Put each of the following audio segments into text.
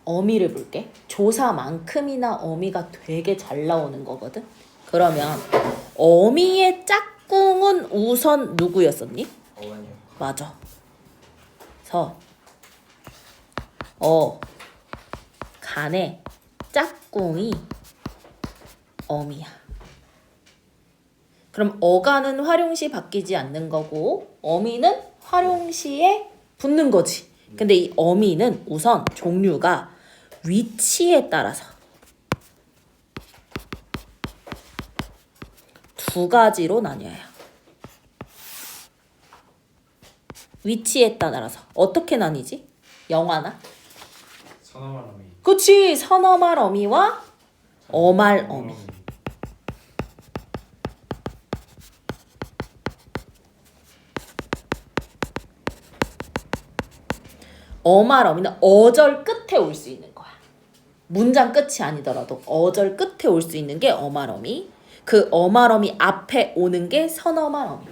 어미를 볼게. 조사만큼이나 어미가 되게 잘 나오는 거거든. 그러면 어미의 짝꿍은 우선 누구였었니? 어간이요. 맞아. 그래서 간의 짝꿍이 어미야. 그럼 어간은 활용시 바뀌지 않는 거고 어미는 활용시에 붙는 거지. 근데 이 어미는 우선 종류가 위치에 따라서 두 가지로 나뉘어요. 위치에 따라서 어떻게 나뉘지? 영화나? 선어말 어미. 그치. 선어말 어미와 어말 어미. 어말 어미는 어절 끝에 올 수 있는 거야. 문장 끝이 아니더라도 어절 끝에 올 수 있는 게 어말 어미. 그 어말 어미 앞에 오는 게 선어말 어미.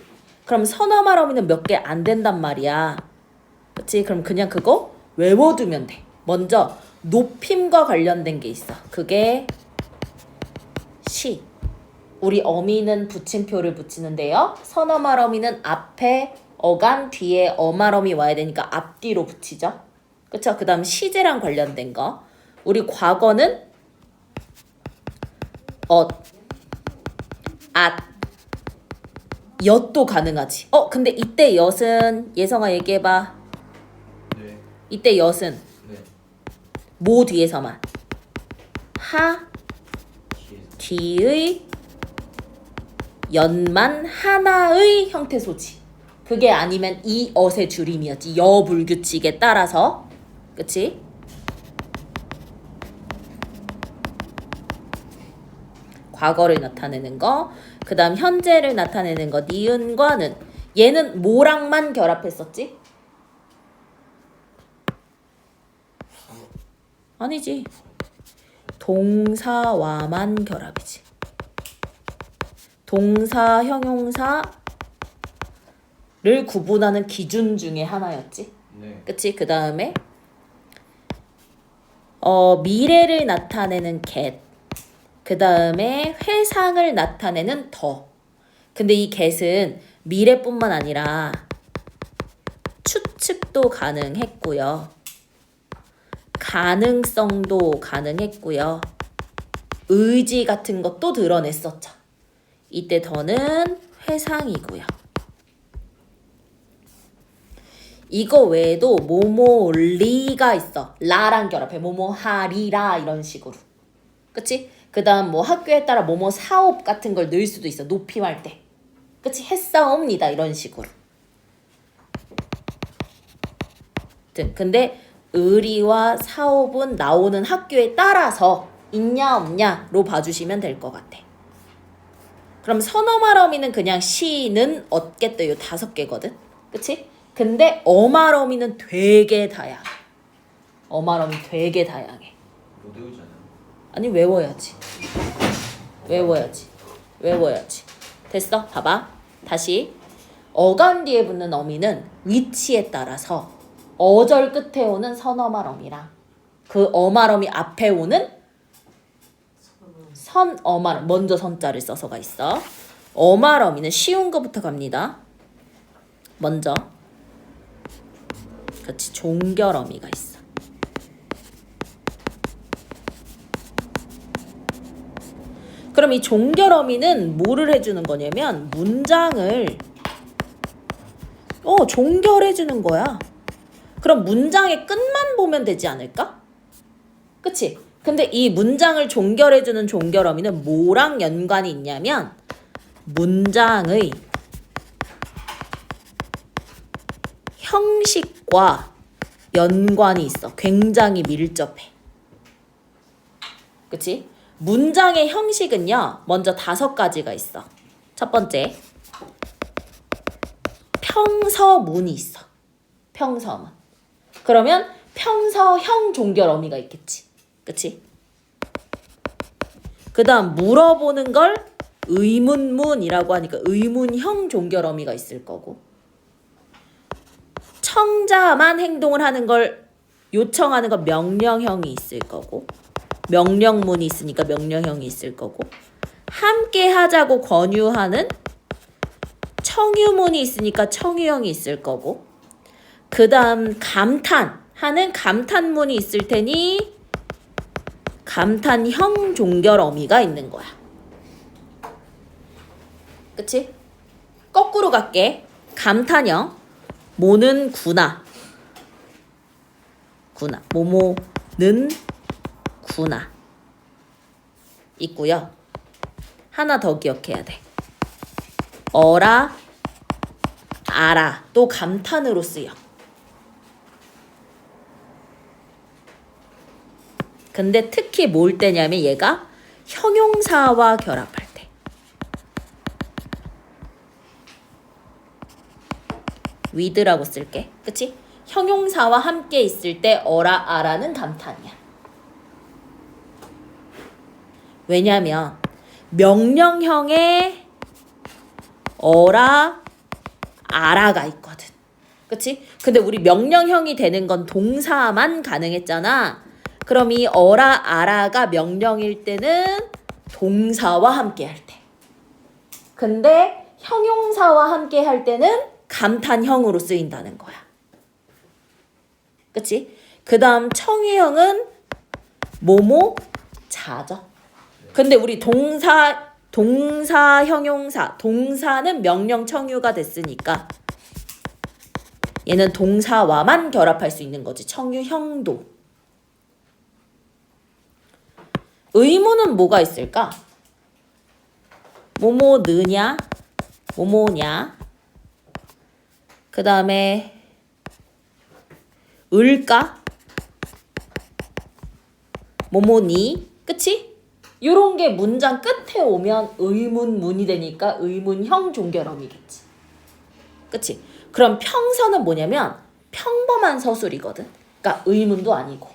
그럼 선어말 어미는 몇 개 안 된단 말이야. 그치? 그럼 그냥 그거 외워두면 돼. 먼저 높임과 관련된 게 있어. 그게 시. 우리 어미는 붙임표를 붙이는데요. 선어말 어미는 앞에 어간 뒤에 어말 어미 와야 되니까 앞뒤로 붙이죠. 그쵸? 그 다음 시제랑 관련된 거. 우리 과거는 앗, 엿도 가능하지. 근데 이때 엿은 예성아 얘기해봐. 네. 이때 엿은 네. 뭐 뒤에서만? 하 뒤에서. 뒤의 연만 하나의 형태 소지. 그게 아니면 이 엇의 줄임이었지. 여불규칙에 따라서. 그치? 과거를 나타내는 거. 그 다음 현재를 나타내는 거. 니은과는. 얘는 뭐랑만 결합했었지? 아니지. 동사와만 결합이지. 동사, 형용사를 구분하는 기준 중에 하나였지. 네. 그치? 그 다음에 미래를 나타내는 get. 그 다음에 회상을 나타내는 더. 근데 이 get은 미래뿐만 아니라 추측도 가능했고요. 가능성도 가능했고요. 의지 같은 것도 드러냈었죠. 이때 더는 회상이고요. 이거 외에도 모모리가 있어. 라랑 결합해. 모모하리라 이런 식으로. 그치? 그 다음 뭐 학교에 따라 모모 사업 같은 걸 넣을 수도 있어. 높임할 때. 그치? 했사옵니다 이런 식으로. 근데 의리와 사업은 나오는 학교에 따라서 있냐 없냐로 봐주시면 될 것 같아. 그럼 선어말 어미는 그냥 시는 얻겠다. 요 5개거든. 그치? 근데 어말 어미는 되게 다양해. 어말 어미 되게 다양해. 못 외우잖아요. 아니 외워야지. 외워야지. 됐어? 봐봐. 다시. 어간 뒤에 붙는 어미는 위치에 따라서 어절 끝에 오는 선어말 어미랑 그 어말 어미 앞에 오는 선어말 먼저 선자를 써서가 있어. 어말 어미는 쉬운 거부터 갑니다. 먼저 그렇지. 종결 어미가 있어. 그럼 이 종결 어미는 뭐를 해주는 거냐면 문장을 종결해주는 거야. 그럼 문장의 끝만 보면 되지 않을까? 그치? 근데 이 문장을 종결해주는 종결 어미는 뭐랑 연관이 있냐면 문장의 형식과 연관이 있어. 굉장히 밀접해. 그치? 문장의 형식은요. 먼저 5가지가 있어. 첫 번째. 평서문이 있어. 평서문. 그러면 평서형 종결 어미가 있겠지. 그치? 그 다음 물어보는 걸 의문문이라고 하니까 의문형 종결 어미가 있을 거고 청자만 행동을 하는 걸 요청하는 건 명령형이 있을 거고 명령문이 있으니까 명령형이 있을 거고 함께 하자고 권유하는 청유문이 있으니까 청유형이 있을 거고 그 다음 감탄하는 감탄문이 있을 테니 감탄형 종결 어미가 있는 거야. 그치? 거꾸로 갈게. 감탄형 뭐는 구나 뭐뭐는 구나 있고요. 하나 더 기억해야 돼. 어라 알아 또 감탄으로 쓰여. 근데 특히 뭘 때냐면 얘가 형용사와 결합할 때. with라고 쓸게. 그치? 형용사와 함께 있을 때 어라 아라는 감탄이야. 왜냐면 명령형에 어라 아라가 있거든. 그치? 근데 우리 명령형이 되는 건 동사만 가능했잖아. 그럼 이 어라 아라가 명령일 때는 동사와 함께 할 때. 근데 형용사와 함께 할 때는 감탄형으로 쓰인다는 거야. 그치? 그 다음 청유형은 뭐뭐 자죠. 근데 우리 동사 형용사 동사는 명령 청유가 됐으니까 얘는 동사와만 결합할 수 있는 거지. 청유형도. 의문은 뭐가 있을까? 뭐뭐느냐 뭐뭐냐 그 다음에 을까 뭐뭐니 그치? 요런 게 문장 끝에 오면 의문문이 되니까 의문형 종결어미겠지. 그치? 그럼 평서는 뭐냐면 평범한 서술이거든. 그러니까 의문도 아니고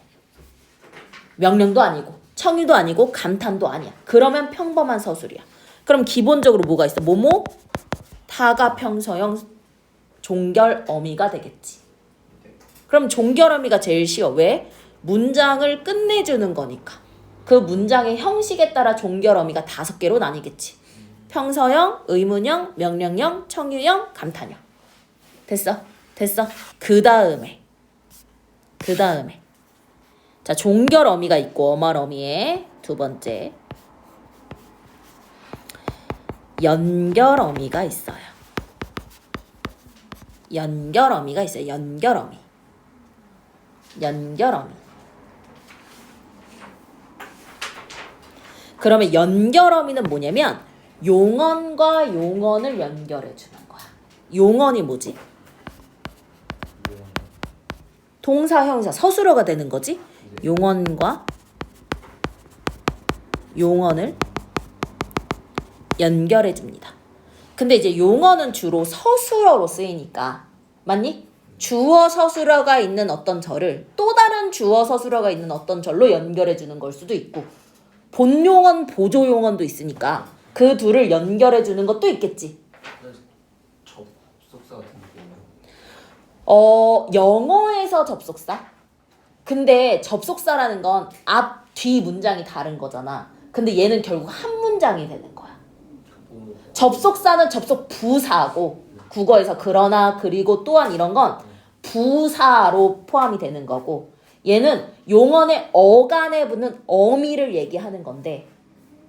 명령도 아니고 청유도 아니고 감탄도 아니야. 그러면 평범한 서술이야. 그럼 기본적으로 뭐가 있어? 뭐뭐 타가평서형 종결어미가 되겠지. 그럼 종결어미가 제일 쉬워. 왜? 문장을 끝내주는 거니까. 그 문장의 형식에 따라 종결어미가 5개로 나뉘겠지. 평서형, 의문형, 명령형, 청유형, 감탄형. 됐어? 그 다음에 자 종결어미가 있고 어말어미의 두 번째 연결어미가 있어요. 연결어미. 그러면 연결어미는 뭐냐면 용언과 용언을 연결해 주는 거야. 용언이 뭐지? 동사, 형사, 서술어가 되는 거지. 용언과 용언을 연결해 줍니다. 근데 이제 용언은 주로 서술어로 쓰이니까 맞니? 주어 서술어가 있는 어떤 절을 또 다른 주어 서술어가 있는 어떤 절로 연결해 주는 걸 수도 있고 본용언, 보조용언도 있으니까 그 둘을 연결해 주는 것도 있겠지. 접속사 같은 거. 영어에서 접속사? 근데 접속사라는 건 앞, 뒤 문장이 다른 거잖아. 근데 얘는 결국 한 문장이 되는 거야. 접속사는 접속 부사고 국어에서 그러나 그리고 또한 이런 건 부사로 포함이 되는 거고 얘는 용언의 어간에 붙는 어미를 얘기하는 건데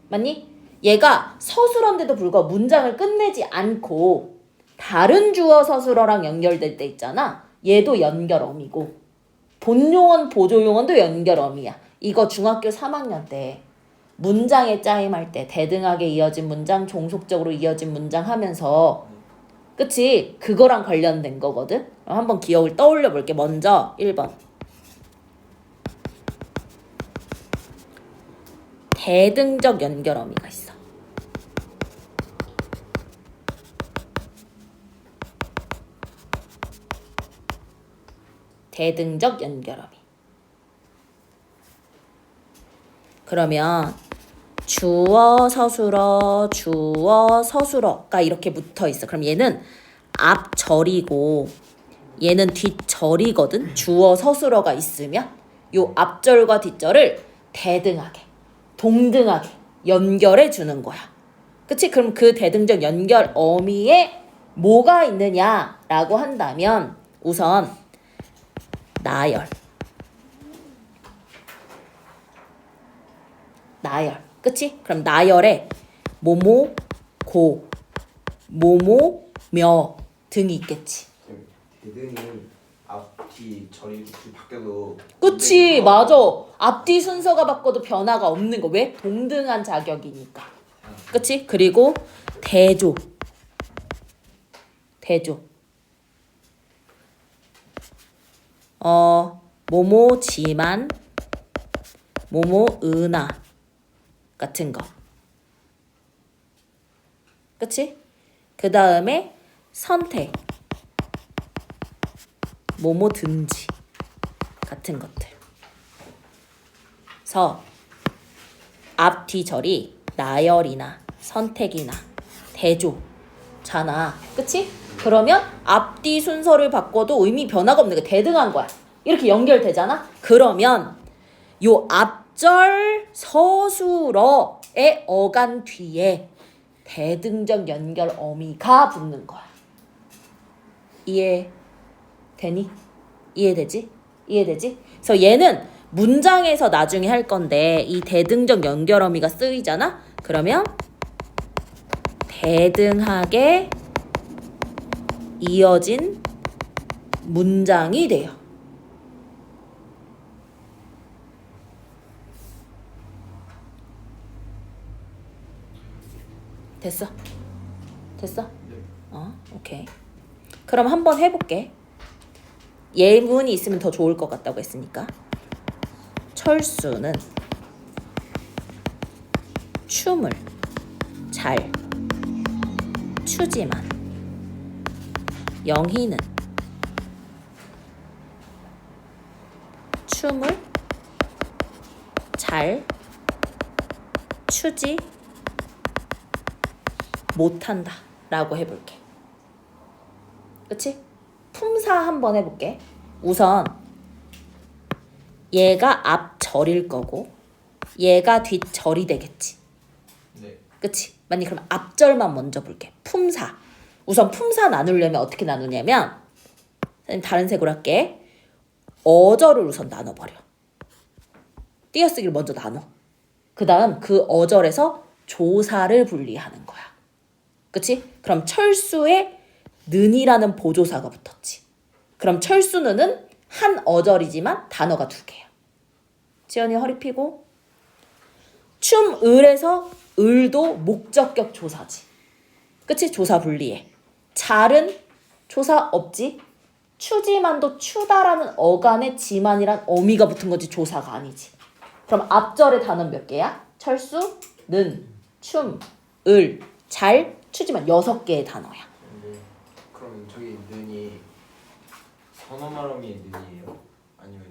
맞니? 얘가 서술어인데도 불구하고 문장을 끝내지 않고 다른 주어 서술어랑 연결될 때 있잖아. 얘도 연결어미고 본용언, 보조용언도 연결어미야. 이거 중학교 3학년 때 문장에 짜임할 때 대등하게 이어진 문장, 종속적으로 이어진 문장 하면서 그치? 그거랑 관련된 거거든. 한번 기억을 떠올려 볼게. 먼저 1번 대등적 연결어미가 있어. 대등적 연결어미. 그러면 주어 서술어가 이렇게 붙어 있어. 그럼 얘는 앞절이고 얘는 뒷절이거든. 주어 서술어가 있으면 요 앞절과 뒷절을 대등하게 동등하게 연결해 주는 거야. 그치? 그럼 그 대등적 연결 어미에 뭐가 있느냐라고 한다면 우선 나열. 그치? 그럼 나열에 뭐뭐 고 뭐뭐 며 등이 있겠지. 대등이 앞뒤 절이 바뀌어도 그치, 맞아. 앞뒤 순서가 바꿔도 변화가 없는 거. 왜? 동등한 자격이니까. 그치? 그리고 대조. 뭐뭐지만, 뭐뭐으나 같은 거. 그치? 그 다음에 선택. 뭐뭐든지 같은 것들. 그래서 앞뒤 절이 나열이나 선택이나 대조잖아. 그치? 그러면 앞뒤 순서를 바꿔도 의미 변화가 없는 게 대등한 거야. 이렇게 연결되잖아? 그러면 요 앞절 서술어의 어간 뒤에 대등적 연결 어미가 붙는 거야. 이해되니? 이해되지? 그래서 얘는 문장에서 나중에 할 건데 이 대등적 연결 어미가 쓰이잖아? 그러면 대등하게 이어진 문장이 돼요. 됐어? 오케이. 그럼 한번 해볼게. 예문이 있으면 더 좋을 것 같다고 했으니까. 철수는 춤을 잘 추지만 영희는 춤을 잘 추지 못한다 라고 해볼게. 그치? 품사 한번 해볼게. 우선 얘가 앞절일 거고 얘가 뒷절이 되겠지. 네. 그치? 만약 그럼 앞절만 먼저 볼게. 품사. 우선 품사 나누려면 어떻게 나누냐면 선생님 다른 색으로 할게. 어절을 우선 나눠버려. 띄어쓰기를 먼저 나눠. 그 다음 그 어절에서 조사를 분리하는 거야. 그치? 그럼 철수에 는이라는 보조사가 붙었지. 그럼 철수는은 한 어절이지만 단어가 두 개야. 지연이 허리 펴고. 춤을에서 을도 목적격 조사지. 그치? 조사 분리해. 잘은 조사 없지. 추지만도 추다라는 어간에 지만이란 어미가 붙은 거지 조사가 아니지. 그럼 앞절의 단어는 몇 개야? 철수, 는, 춤, 을, 잘, 추지만 6개의 단어야. 그러면 저기 는이 선어말어미의 는이에요? 아니면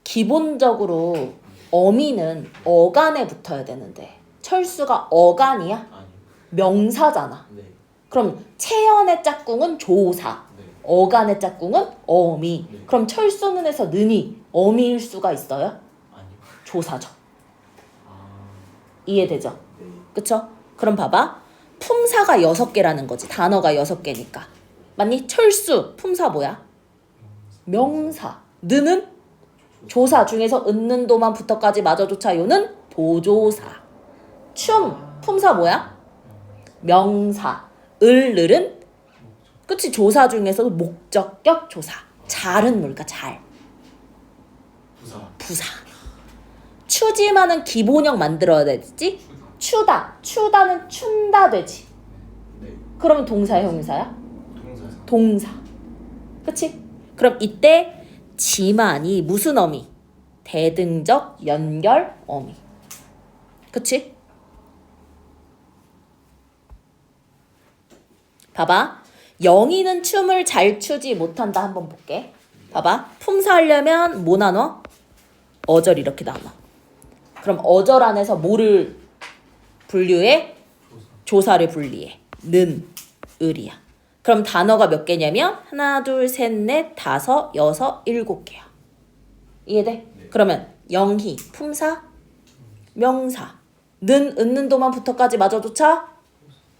기본적으로 어미는 어간에 붙어야 되는데 철수가 어간이야? 아니요. 명사잖아. 네. 그럼 채연의 짝꿍은 조사, 네. 어간의 짝꿍은 어미. 네. 그럼 철수는에서 는이 어미일 수가 있어요? 아니요. 조사죠. 아. 이해되죠? 네. 그쵸? 그럼 봐봐. 품사가 6개라는 거지. 단어가 6개니까. 맞니? 철수, 품사 뭐야? 명사. 느는 조사 중에서 은는도만 부터까지 마저조차 요는 보조사. 춤, 품사 뭐야? 명사. 을은 그치? 조사 중에서도 목적격 조사. 잘은 뭘까? 잘. 부사. 추지만은 기본형 만들어야 되지? 추다는 춘다 되지. 네. 그러면 동사야 형용사야? 동사요. 동사. 그치? 그럼 이때 지만이 무슨 어미? 대등적 연결 어미. 그치? 봐봐. 영희는 춤을 잘 추지 못한다 한번 볼게. 봐봐. 품사하려면 뭐 나눠? 어절 이렇게 나눠. 그럼 어절 안에서 뭐를 분류해? 조사를 분리해. 는, 을이야. 그럼 단어가 몇 개냐면 하나, 둘, 셋, 넷, 다섯, 여섯, 일곱 개야. 이해돼? 네. 그러면 영희, 품사, 명사, 는, 은는도만부터까지 마저조차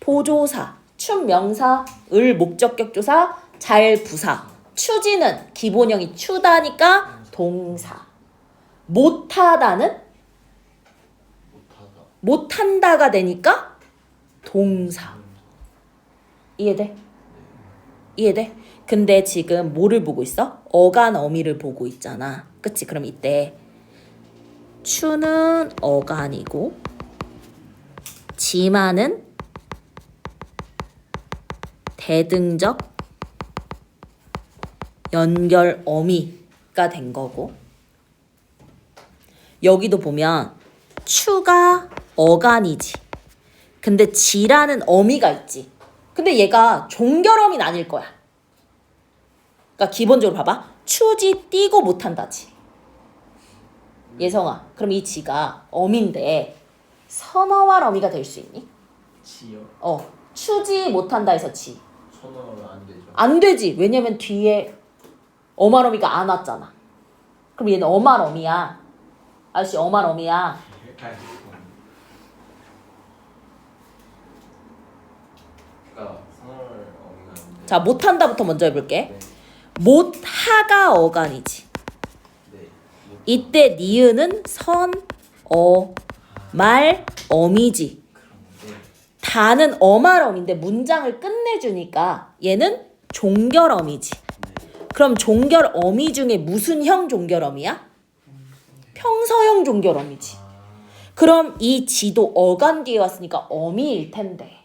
보조사, 춤 명사, 을 목적격조사, 잘 부사. 추지는 기본형이 추다니까 동사. 못하다는 못하다. 못한다가 되니까 동사. 이해돼? 이해돼? 근데 지금 뭐를 보고 있어? 어간 어미를 보고 있잖아. 그치? 그럼 이때 추는 어간이고 지마는 대등적 연결 어미가 된 거고 여기도 보면 추가 어간이지. 근데 지라는 어미가 있지. 근데 얘가 종결어미는 아닐 거야. 그러니까 기본적으로 봐봐. 추지 띄고 못한다지. 예성아, 그럼 이 지가 어미인데 선어말 어미가 될 수 있니? 지요. 추지 못한다 해서 지. 선어는 안 되죠. 안 되지. 왜냐면 뒤에 어말 어미가 안 왔잖아. 그럼 얘는 어말 어미야. 아저씨 어말 어미야. 그러니까 선어를 어미가 안 돼. 자, 못한다부터 먼저 해볼게. 네. 못하가 어간이지. 네. 못- 이때 니은은 선, 말, 어미지. 그런데 다는 어말어미인데 문장을 끝내주니까 얘는 종결어미지. 네. 그럼 종결어미 중에 무슨 형 종결어미야? 평서형 종결어미지. 아, 그럼 이 지도 어간 뒤에 왔으니까 어미일 텐데.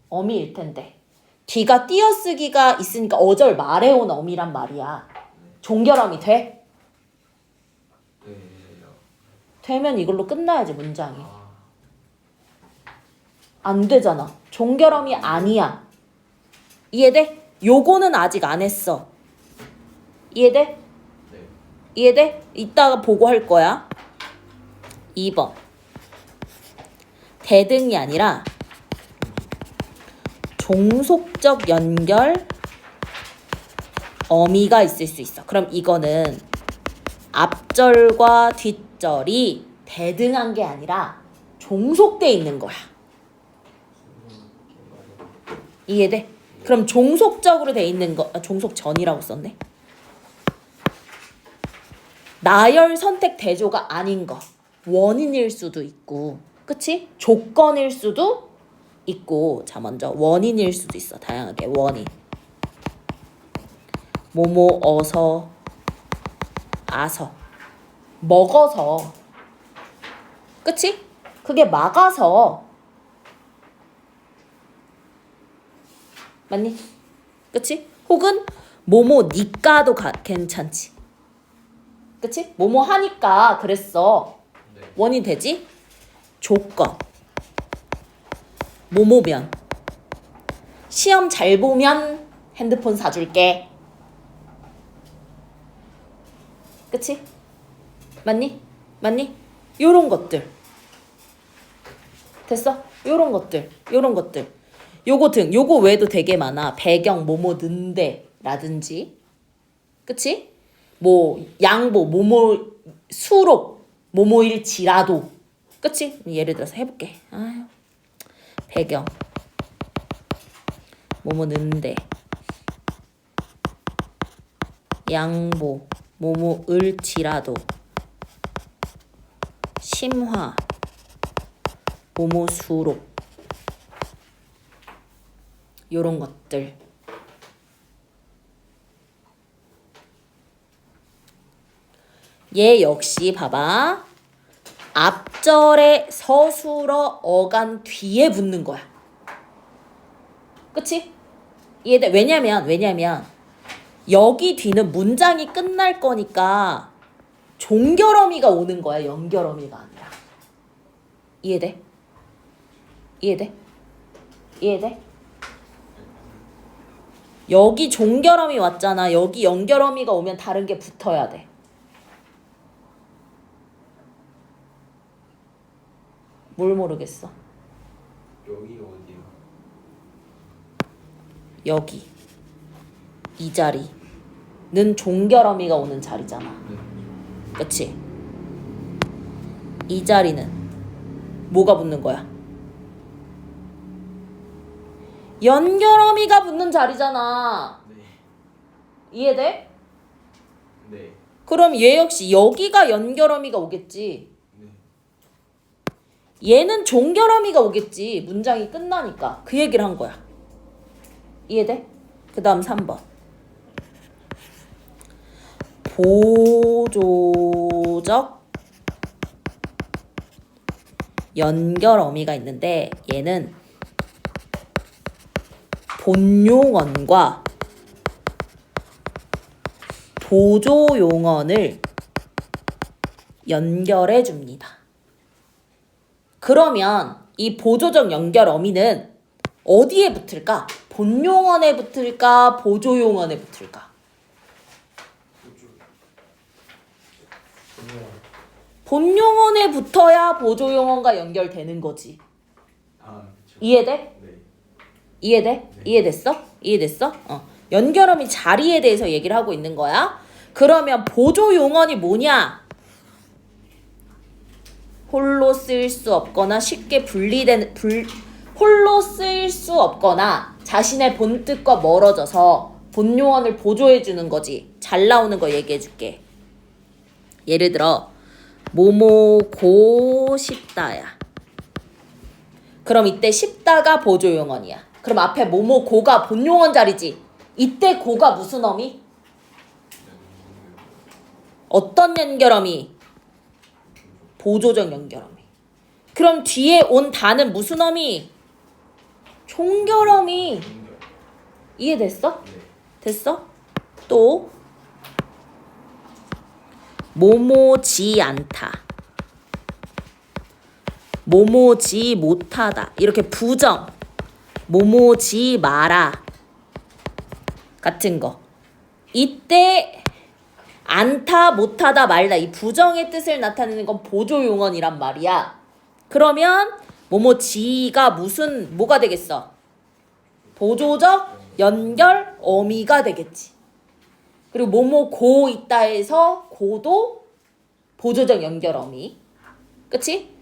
어미일 텐데. 뒤가 띄어쓰기가 있으니까 어절 말해 온 어미란 말이야. 종결어미 돼? 네요. 되면 이걸로 끝나야지 문장이. 아, 안 되잖아. 종결어미 아니야. 이해돼? 요거는 아직 안 했어. 이해돼? 네. 이해돼? 이따가 보고 할 거야. 2번. 대등이 아니라 종속적 연결 어미가 있을 수 있어. 그럼 이거는 앞절과 뒷절이 대등한 게 아니라 종속돼 있는 거야. 이해돼? 그럼 종속적으로 돼 있는 거, 종속전이라고 썼네. 나열 선택 대조가 아닌 거. 원인일 수도 있고, 그치? 조건일 수도 있고. 자, 먼저 원인일 수도 있어. 다양하게 원인. 뭐뭐 어서 아서 먹어서, 그치? 그게 막아서. 맞니? 그치? 혹은 뭐뭐 니까도 괜찮지. 그치? 뭐뭐 하니까 그랬어. 네. 원인 되지? 조건. 뭐뭐면. 시험 잘 보면 핸드폰 사줄게. 그치? 맞니? 맞니? 요런 것들. 됐어? 요런 것들. 요런 것들. 요거 등. 요거 외에도 되게 많아. 배경 뭐뭐 는데 라든지. 그치? 뭐 양보 뭐뭐 수록 뭐뭐일지라도. 그치? 예를 들어서 해볼게. 아유. 배경 뭐뭐 는데 양보 뭐뭐을지라도 심화 뭐뭐 수록 요런 것들. 얘 역시 봐봐. 앞절에 서술어 어간 뒤에 붙는 거야. 그치? 이해돼? 왜냐면 여기 뒤는 문장이 끝날 거니까 종결어미가 오는 거야. 연결어미가 아니라. 이해돼? 이해돼? 이해돼? 여기 종결어미 왔잖아. 여기 연결어미가 오면 다른 게 붙어야 돼. 뭘 모르겠어? 여기 어디요? 여기 이 자리는 종결어미가 오는 자리잖아. 네. 그치? 이 자리는 뭐가 붙는 거야? 연결어미가 붙는 자리잖아. 네. 이해돼? 네. 그럼 얘 역시 여기가 연결어미가 오겠지. 네. 얘는 종결어미가 오겠지. 문장이 끝나니까. 그 얘기를 한 거야. 이해돼? 그 다음 3번. 보조적 연결어미가 있는데 얘는 본용언과 보조용언을 연결해 줍니다. 그러면 이 보조적 연결 어미는 어디에 붙을까? 본용언에 붙을까? 보조용언에 붙을까? 본용언에 붙어야 보조용언과 연결되는 거지. 아, 그쵸. 이해돼? 네. 이해돼? 네. 이해됐어? 이해됐어? 연결어미 자리에 대해서 얘기를 하고 있는 거야. 그러면 보조용언이 뭐냐? 홀로 쓰일 수 없거나 쉽게 홀로 쓰일 수 없거나 자신의 본뜻과 멀어져서 본용언을 보조해 주는 거지. 잘 나오는 거 얘기해 줄게. 예를 들어 뭐뭐고 싶다야. 그럼 이때 싶다가 보조용언이야. 그럼 앞에 뭐뭐고가 본용언 자리지. 이때 고가 무슨 어미? 어떤 연결어미? 보조적 연결어미. 그럼 뒤에 온 다는 무슨 어미? 종결어미. 연결. 이해됐어? 네. 됐어? 또 뭐뭐지 않다. 뭐뭐지 못하다. 이렇게 부정. 뭐뭐지 마라. 같은 거. 이때 않다, 못하다, 말다. 이 부정의 뜻을 나타내는 건 보조용언이란 말이야. 그러면 뭐뭐지가 뭐가 되겠어? 보조적 연결 어미가 되겠지. 그리고 뭐뭐고 있다 해서 고도 보조적 연결 어미. 그치?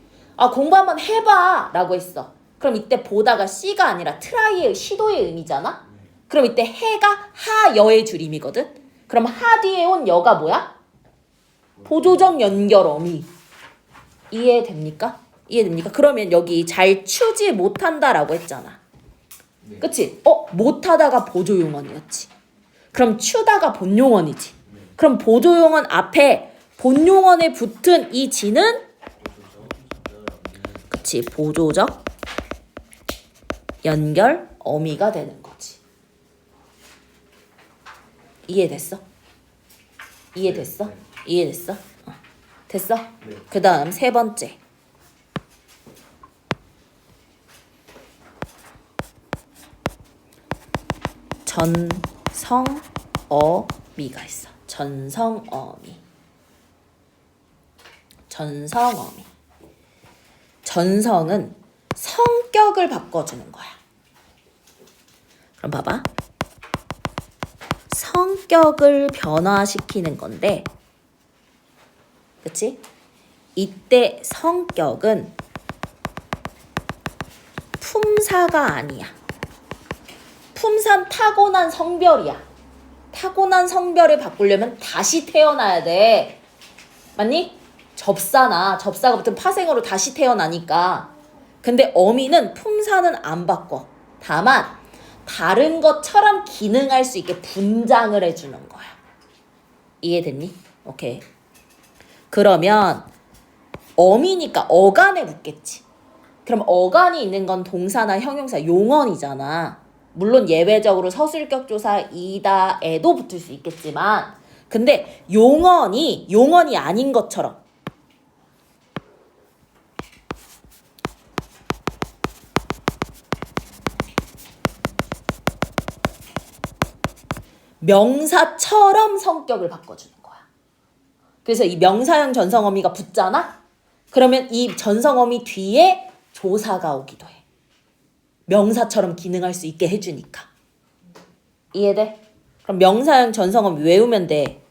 공부 한번 해봐 라고 했어. 그럼 이때 보다가 C가 아니라 트라이의 시도의 의미잖아? 그럼 이때 해가 하여의 줄임이거든? 그럼 하 뒤에 온 여가 뭐야? 보조적 연결 어미. 이해됩니까? 이해됩니까? 그러면 여기 잘 추지 못한다라고 했잖아. 네. 그치? 못하다가 보조용언이었지. 그럼 추다가 본용언이지. 네. 그럼 보조용언 앞에 본용언에 붙은 이 지는 그치, 보조적 연결 어미가 되는 거지. 이해됐어? 이해됐어? 네. 이해됐어? 됐어? 네. 그 다음 3번째. 전성어미가 있어. 전성어미. 전성어미. 전성은 성격을 바꿔주는 거야. 그럼 봐봐. 성격을 변화시키는 건데, 그치? 이때 성격은 품사가 아니야. 품사는 타고난 성별이야. 타고난 성별을 바꾸려면 다시 태어나야 돼. 맞니? 접사가 붙은 파생어로 다시 태어나니까. 근데 어미는 품사는 안 바꿔. 다만 다른 것처럼 기능할 수 있게 분장을 해주는 거야. 이해됐니? 오케이. 그러면 어미니까 어간에 붙겠지. 그럼 어간이 있는 건 동사나 형용사, 용언이잖아. 물론 예외적으로 서술격 조사 이다에도 붙을 수 있겠지만, 근데 용언이 아닌 것처럼 명사처럼 성격을 바꿔주는 거야. 그래서 이 명사형 전성어미가 붙잖아? 그러면 이 전성어미 뒤에 조사가 오기도 해. 명사처럼 기능할 수 있게 해주니까. 이해돼? 그럼 명사형 전성어미 외우면 돼.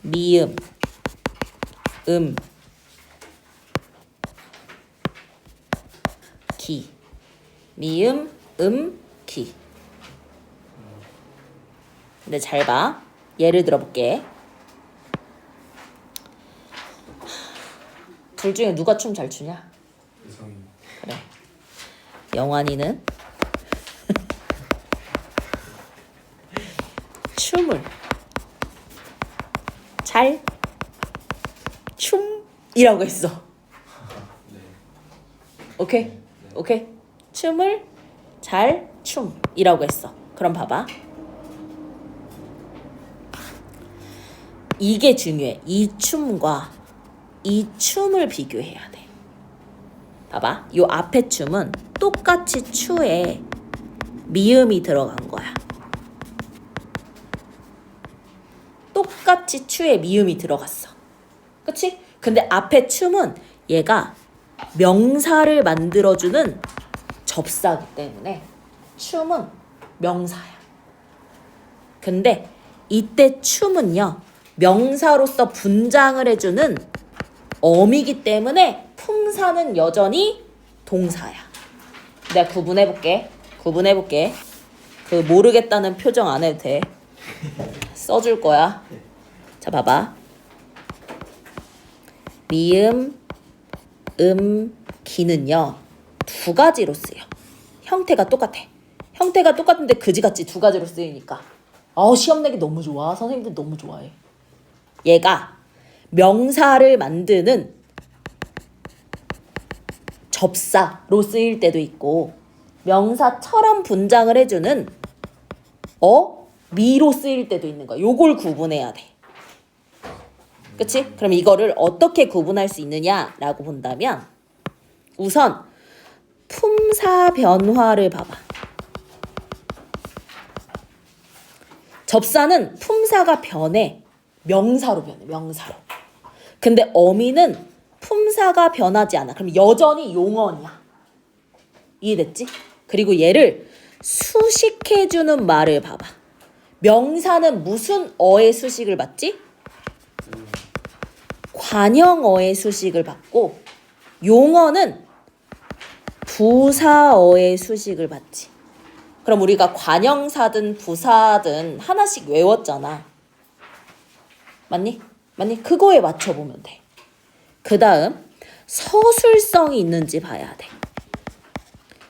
미음, 기. 미음, 기. 근데 잘 봐. 예를 들어볼게. 둘 중에 누가 춤 잘 추냐? 이성이. 그래. 영환이는 춤을 잘 춤이라고 했어. 네. 오케이? 오케이? 춤을 잘 춤이라고 했어. 그럼 봐봐. 이게 중요해. 이 춤과 이 춤을 비교해야 돼. 봐봐. 요 앞에 춤은 똑같이 추에 미음이 들어간 거야. 똑같이 추에 미음이 들어갔어. 그치? 근데 앞에 춤은 얘가 명사를 만들어주는 접사기 때문에 춤은 명사야. 근데 이때 춤은요, 명사로서 분장을 해주는 어미기 때문에 품사는 여전히 동사야. 내가 구분해볼게. 그 모르겠다는 표정 안 해도 돼. 써줄 거야. 자, 봐봐. 미음, 기는요, 두 가지로 쓰여. 형태가 똑같아. 형태가 똑같은데 그지같이 두 가지로 쓰이니까. 시험 내기 너무 좋아. 선생님들 너무 좋아해. 얘가 명사를 만드는 접사로 쓰일 때도 있고, 명사처럼 분장을 해주는 미로 쓰일 때도 있는 거야. 요걸 구분해야 돼. 그치? 그럼 이거를 어떻게 구분할 수 있느냐라고 본다면, 우선 품사 변화를 봐봐. 접사는 품사가 변해. 명사로 변해. 명사로. 근데 어미는 품사가 변하지 않아. 그럼 여전히 용언이야. 이해됐지? 그리고 얘를 수식해주는 말을 봐봐. 명사는 무슨 어의 수식을 받지? 관형어의 수식을 받고, 용어는 부사어의 수식을 받지. 그럼 우리가 관형사든 부사든 하나씩 외웠잖아. 맞니? 그거에 맞춰보면 돼. 그 다음 서술성이 있는지 봐야 돼.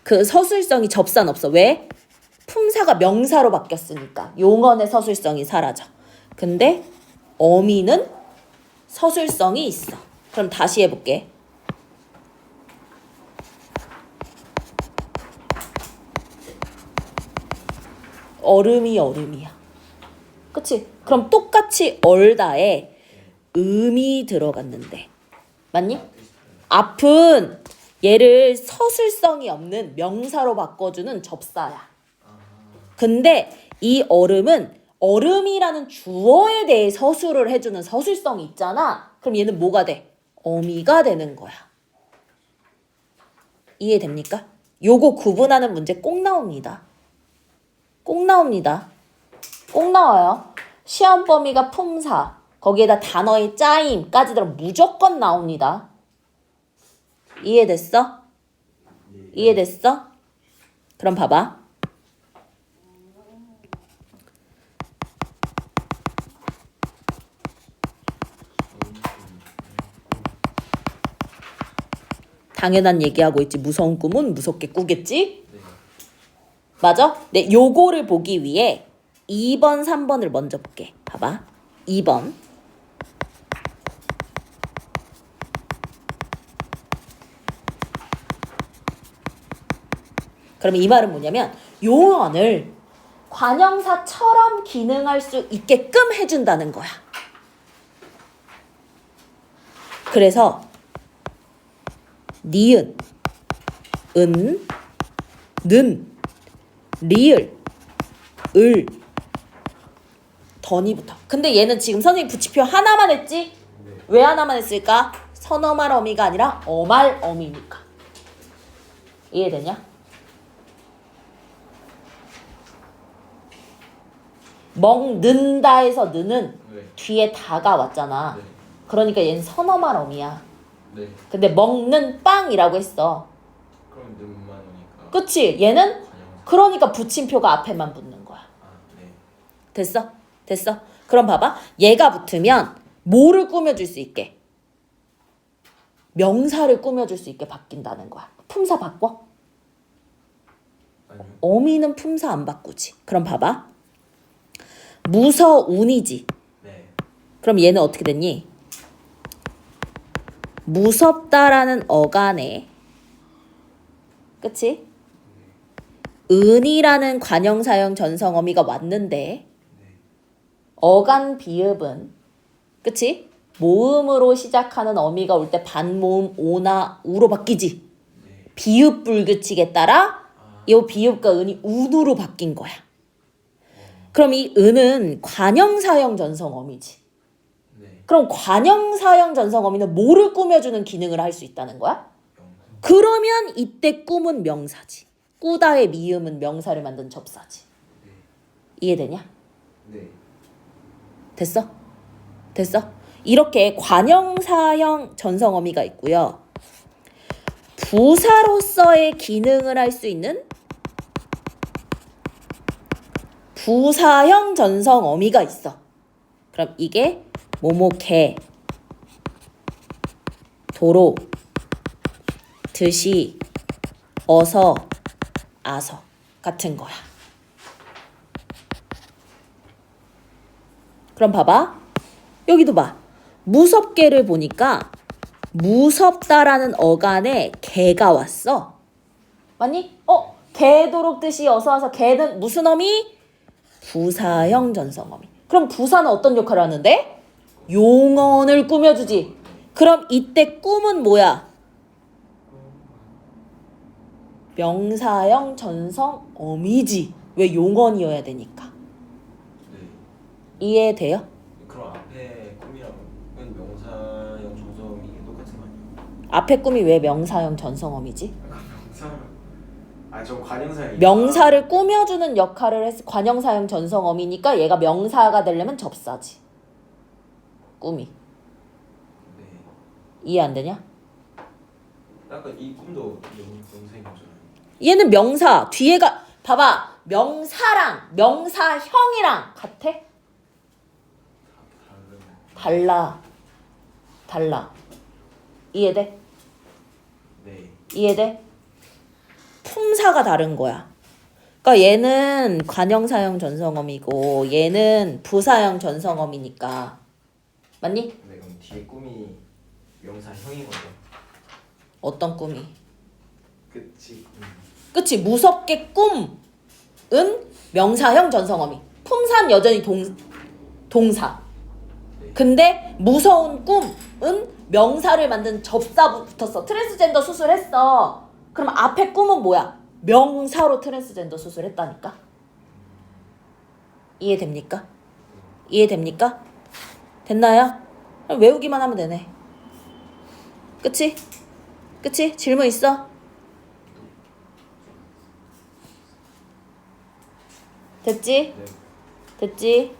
그 서술성이 접사는 없어. 왜? 품사가 명사로 바뀌었으니까 용언의 서술성이 사라져. 근데 어미는 서술성이 있어. 그럼 다시 해볼게. 얼음이야. 그치? 그럼 똑같이 얼다에 음이 들어갔는데, 맞니? 앞은 얘를 서술성이 없는 명사로 바꿔주는 접사야. 근데 이 얼음은 얼음이라는 주어에 대해 서술을 해주는 서술성이 있잖아. 그럼 얘는 뭐가 돼? 어미가 되는 거야. 이해됩니까? 요거 구분하는 문제 꼭 나옵니다. 꼭 나와요. 시험 범위가 품사, 거기에다 단어의 짜임까지 들어 무조건 나옵니다. 이해됐어? 그럼 봐봐. 당연한 얘기하고 있지. 무서운 꿈은 무섭게 꾸겠지? 맞아? 네, 요거를 보기 위해 2번, 3번을 먼저 볼게. 봐봐. 2번. 그럼 이 말은 뭐냐면 용언을 관형사처럼 기능할 수 있게끔 해준다는 거야. 그래서 니은, 은, 는, 리을, 을, 던이부터. 근데 얘는 지금 선생님 부치표 하나만 했지? 왜 하나만 했을까? 선어말 어미가 아니라 어말 어미니까. 이해되냐? 먹는다에서 느는 네. 뒤에 다가 왔잖아. 네. 그러니까 얘는 선어말 어미야. 네. 근데 먹는 빵이라고 했어. 그럼 는만 오니까. 그치? 얘는 관형. 그러니까 붙임표가 앞에만 붙는 거야. 아, 네. 됐어? 됐어? 그럼 봐봐. 얘가 붙으면 뭐를 꾸며줄 수 있게? 명사를 꾸며줄 수 있게 바뀐다는 거야. 품사 바꿔? 아니요. 어미는 품사 안 바꾸지. 그럼 봐봐. 무서운이지. 네. 그럼 얘는 어떻게 됐니? 무섭다라는 어간에 그치? 은이라는 관형사형 전성어미가 왔는데 네. 어간 비읍은 그치? 모음으로 시작하는 어미가 올 때 반모음 오나 우로 바뀌지. 네. 비읍 불규칙에 따라 아. 이 비읍과 은이 운으로 바뀐 거야. 그럼 이 은은 관형사형 전성어미지. 네. 그럼 관형사형 전성어미는 뭐를 꾸며주는 기능을 할 수 있다는 거야? 명사. 그러면 이때 꿈은 명사지. 꾸다의 미음은 명사를 만든 접사지. 네. 이해되냐? 네. 됐어? 됐어? 이렇게 관형사형 전성어미가 있고요. 부사로서의 기능을 할 수 있는 부사형 전성어미가 있어. 그럼 이게 모모개, 도로, 드시, 어서, 아서 같은 거야. 그럼 봐봐. 여기도 봐. 무섭게를 보니까 무섭다라는 어간에 개가 왔어. 맞니? 개도록 듯이 어서 와서 개는 무슨 어미? 부사형 전성어미. 그럼 부사는 어떤 역할을 하는데? 용언을 꾸며주지. 그럼 이때 꿈은 뭐야? 명사형 전성어미지. 왜 용언이어야 되니까. 네. 이해돼요? 그럼 앞에 꿈이랑은 명사형 정성이 똑같은 거 아니에요? 앞에 꿈이 왜 명사형 전성어미지? 명사. 저 관형사형. 명사를 꾸며주는 역할을 해서 관형사형 전성어미니까 얘가 명사가 되려면 접사지. 꿈이. 네. 이해 안 되냐? 약간 이 꿈도 명사형이잖아요. 얘는 명사 뒤에가 봐봐. 명사랑 명사형이랑 같아? 다른. 달라. 이해돼? 네. 이해돼? 품사가 다른 거야. 그러니까 얘는 관형사형 전성어미고 얘는 부사형 전성어미니까. 맞니? 네, 그럼 뒤에 꿈이 명사형인 거죠. 어떤 꿈이? 끝이. 그치? 무섭게 꿈은 명사형 전성어미. 품사는 여전히 동사. 네. 근데 무서운 꿈은 명사를 만든 접사 붙었어. 트랜스젠더 수술했어. 그럼 앞에 꿈은 뭐야? 명사로 트랜스젠더 수술했다니까. 이해됩니까? 이해됩니까? 됐나요? 그럼 외우기만 하면 되네. 그치? 그치? 질문 있어? 됐지? 네. 됐지?